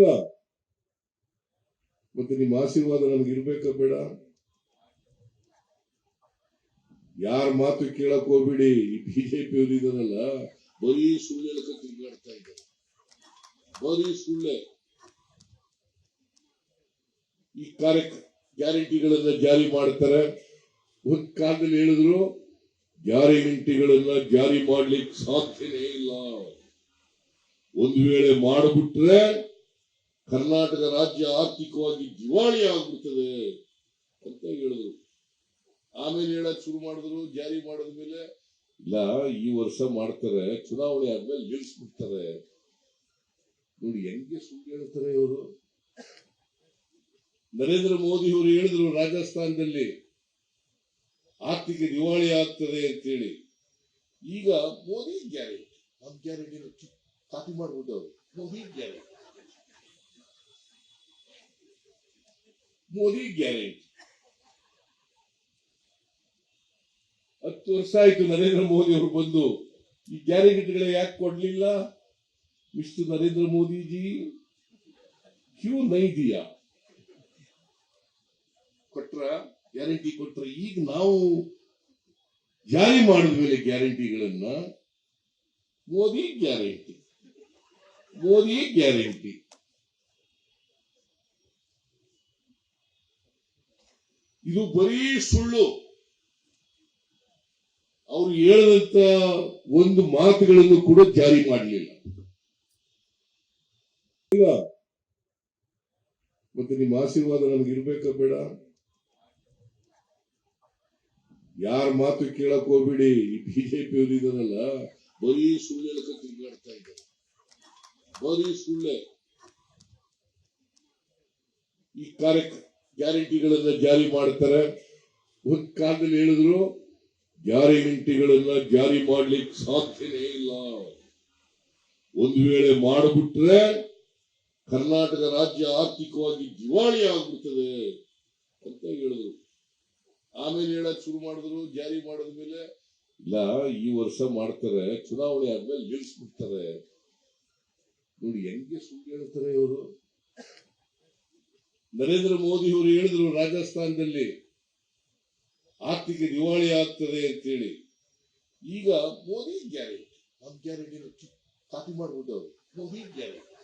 ಅಲ್ವಾ? ಮತ್ತೆ ನಿಮ್ಮ ಆಶೀರ್ವಾದ ನಮ್ಗೆ ಇರ್ಬೇಕ ಬೇಡ? ಯಾರ ಮಾತು ಕೇಳಕ್ ಹೋಗ್ಬಿಡಿ. ಈ ಬಿಜೆಪಿ ಅವರು ಇದಾರಲ್ಲ, ಬರೀ ಸುಳ್ಳು ಹೇಳಕ ತಿರುಗಾಡ್ತಾ ಇದ್ದಾರೆ, ಬರೀ ಸುಳ್ಳೆ. ಈ ಗ್ಯಾರಂಟಿಗಳನ್ನ ಜಾರಿ ಮಾಡ್ತಾರೆ. ಒಂದ್ ಕಾಲದಲ್ಲಿ ಹೇಳಿದ್ರು ಗ್ಯಾರಂಟಿಗಳನ್ನ ಜಾರಿ ಮಾಡ್ಲಿಕ್ಕೆ ಸಾಧ್ಯನೇ ಇಲ್ಲ, ಒಂದು ವೇಳೆ ಮಾಡಿಬಿಟ್ರೆ ಕರ್ನಾಟಕ ರಾಜ್ಯ ಆರ್ಥಿಕವಾಗಿ ದಿವಾಳಿ ಆಗ್ಬಿಡ್ತದೆ ಅಂತ ಹೇಳಿದ್ರು. ಆಮೇಲೆ ಹೇಳಕ್ ಶುರು ಮಾಡಿದ್ರು, ಜಾರಿ ಮಾಡಿದ್ಮೇಲೆ ಇಲ್ಲ ಈ ವರ್ಷ ಮಾಡ್ತಾರೆ, ಚುನಾವಣೆ ಆದ್ಮೇಲೆ ನಿಲ್ಲಿಸ್ಬಿಡ್ತಾರೆ. ನೋಡಿ ಹೆಂಗೆ ಸುಳ್ಳು ಹೇಳ್ತಾರೆ ಇವರು. ನರೇಂದ್ರ ಮೋದಿ ಅವರು ಹೇಳಿದ್ರು ರಾಜಸ್ಥಾನದಲ್ಲಿ ಆರ್ಥಿಕ ದಿವಾಳಿ ಆಗ್ತದೆ ಅಂತೇಳಿ. ಈಗ ಮೋದಿ ಗ್ಯಾರಂಟಿ, ನಮ್ ಗ್ಯಾರಂಟಿ ಕಾಪಿ ಮಾಡ್ಬಿಟ್ಟು ಅವರು ಮೋದಿ ಗ್ಯಾರಂಟಿ, ಮೋದಿ ಗ್ಯಾರಂಟಿ. 10 ವರ್ಷ ಆಯ್ತು ನರೇಂದ್ರ ಮೋದಿ ಅವರು ಬಂದು. ಈ ಗ್ಯಾರಂಟಿಗಳ ಯಾಕೆ ಕೊಡ್ಲಿಲ್ಲ? ಮಿಸ್ಟರ್ ನರೇಂದ್ರ ಮೋದಿಜಿ ಕ್ಯೂ ನೈ ದಿಯಾ? ಕೊಟ್ರ ಗ್ಯಾರಂಟಿ ಕೊಟ್ರ. ಈಗ ನಾವು ಜಾರಿ ಮಾಡಿದ್ಮೇಲೆ ಗ್ಯಾರಂಟಿಗಳನ್ನ ಮೋದಿ ಗ್ಯಾರಂಟಿ, ಮೋದಿ ಗ್ಯಾರಂಟಿ. ಇದು ಬರೀ ಸುಳ್ಳು. ಅವ್ರು ಹೇಳಿದಂತ ಒಂದು ಮಾತುಗಳನ್ನು ಕೂಡ ಜಾರಿ ಮಾಡಲಿಲ್ಲ. ಮತ್ತೆ ನಿಮ್ಮ ಆಶೀರ್ವಾದ ನಮ್ಗೆ ಇರ್ಬೇಕ ಬೇಡ? ಯಾರ ಮಾತು ಕೇಳಕ್ ಹೋಗ್ಬಿಡಿ. ಈ ಬಿಜೆಪಿ ಅವರು ಇದಾರಲ್ಲ, ಬರೀ ಸುಳ್ಳು ಹೇಳಕ ತಿರುಗಾಡ್ತಾ ಇದ್ದಾರೆ, ಬರೀ ಸುಳ್ಳೆ. ಈ ಗ್ಯಾರಂಟಿಗಳನ್ನ ಜಾರಿ ಮಾಡ್ತಾರೆ. ಒಂದ್ ಕಾಲದಲ್ಲಿ ಹೇಳಿದ್ರು ಗ್ಯಾರಂಟಿಗಳನ್ನ ಜಾರಿ ಮಾಡ್ಲಿಕ್ಕೆ ಸಾಧ್ಯನೇ ಇಲ್ಲ, ಒಂದು ವೇಳೆ ಮಾಡಿಬಿಟ್ರೆ ಕರ್ನಾಟಕ ರಾಜ್ಯ ಆರ್ಥಿಕವಾಗಿ ದಿವಾಳಿ ಆಗ್ಬಿಡ್ತದೆ ಅಂತ ಹೇಳಿದ್ರು. ಆಮೇಲೆ ಹೇಳಕ್ ಶುರು ಮಾಡಿದ್ರು, ಜಾರಿ ಮಾಡಿದ್ಮೇಲೆ ಇಲ್ಲ ಈ ವರ್ಷ ಮಾಡ್ತಾರೆ, ಚುನಾವಣೆ ಆದ್ಮೇಲೆ ನಿಲ್ಲಿಸ್ಬಿಡ್ತಾರೆ. ನೋಡಿ ಹೆಂಗೆ ಸುಳ್ಳು ಹೇಳ್ತಾರೆ ಇವರು. ನರೇಂದ್ರ ಮೋದಿ ಅವರು ಹೇಳಿದ್ರು ರಾಜಸ್ಥಾನದಲ್ಲಿ ಆರ್ಥಿಕ ದಿವಾಳಿ ಆಗ್ತದೆ ಅಂತೇಳಿ. ಈಗ ಮೋದಿ ಗ್ಯಾರಂಟಿ, ನಮ್ ಗ್ಯಾರಂಟಿ ಕಾಪಿ ಮಾಡ್ಬಿಟ್ಟು ಅವರು ಮೋದಿ ಗ್ಯಾರಂಟಿ,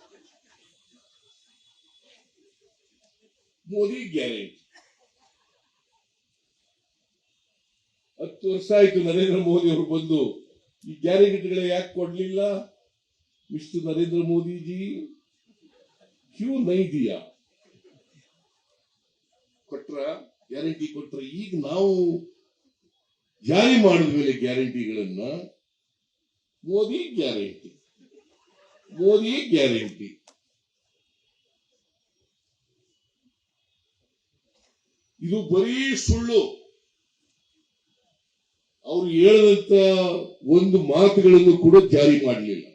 ಮೋದಿ ಗ್ಯಾರಂಟಿ. 10 ವರ್ಷ ಆಯ್ತು ನರೇಂದ್ರ ಮೋದಿ ಅವರು ಬಂದು. ಈ ಗ್ಯಾರಂಟಿಗಳ ಯಾಕೆ ಕೊಡ್ಲಿಲ್ಲ? ಮಿಸ್ಟರ್ ನರೇಂದ್ರ ಮೋದಿಜಿ ಕ್ಯೂ ನೈ ದಿಯಾ? ಕೊಟ್ರ ಗ್ಯಾರಂಟಿ ಕೊಟ್ರ. ಈಗ ನಾವು ಜಾರಿ ಮಾಡಿದ್ಮೇಲೆ ಗ್ಯಾರಂಟಿಗಳನ್ನ ಮೋದಿ ಗ್ಯಾರಂಟಿ, ಮೋದಿ ಗ್ಯಾರಂಟಿ. ಇದು ಬರೀ ಸುಳ್ಳು. ಅವ್ರು ಹೇಳಿದಂತ ಒಂದು ಮಾತುಗಳನ್ನು ಕೂಡ ಜಾರಿ ಮಾಡಲಿಲ್ಲ.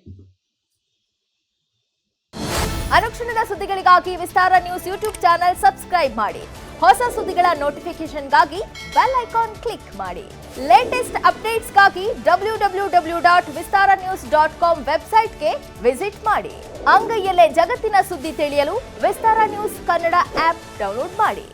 ಅನುಕ್ಷಣದ ಸುದ್ದಿಗಳಿಗಾಗಿ ವಿಸ್ತಾರ ನ್ಯೂಸ್ ಯೂಟ್ಯೂಬ್ ಚಾನೆಲ್ ಸಬ್ಸ್ಕ್ರೈಬ್ ಮಾಡಿ. ಹೊಸ ಸುದ್ದಿಗಳ ನೋಟಿಫಿಕೇಶನ್ಗಾಗಿ ಬೆಲ್ ಐಕಾನ್ ಕ್ಲಿಕ್ ಮಾಡಿ. ಲೇಟೆಸ್ಟ್ ಅಪ್ಡೇಟ್ಸ್ಗಾಗಿ www.vistaranews.com ವೆಬ್ಸೈಟ್ಗೆ ವಿಸಿಟ್ ಮಾಡಿ. ಅಂಗೈಯಲ್ಲೇ ಜಗತ್ತಿನ ಸುದ್ದಿ ತಿಳಿಯಲು ವಿಸ್ತಾರ ನ್ಯೂಸ್ ಕನ್ನಡ ಆಪ್ ಡೌನ್ಲೋಡ್ ಮಾಡಿ.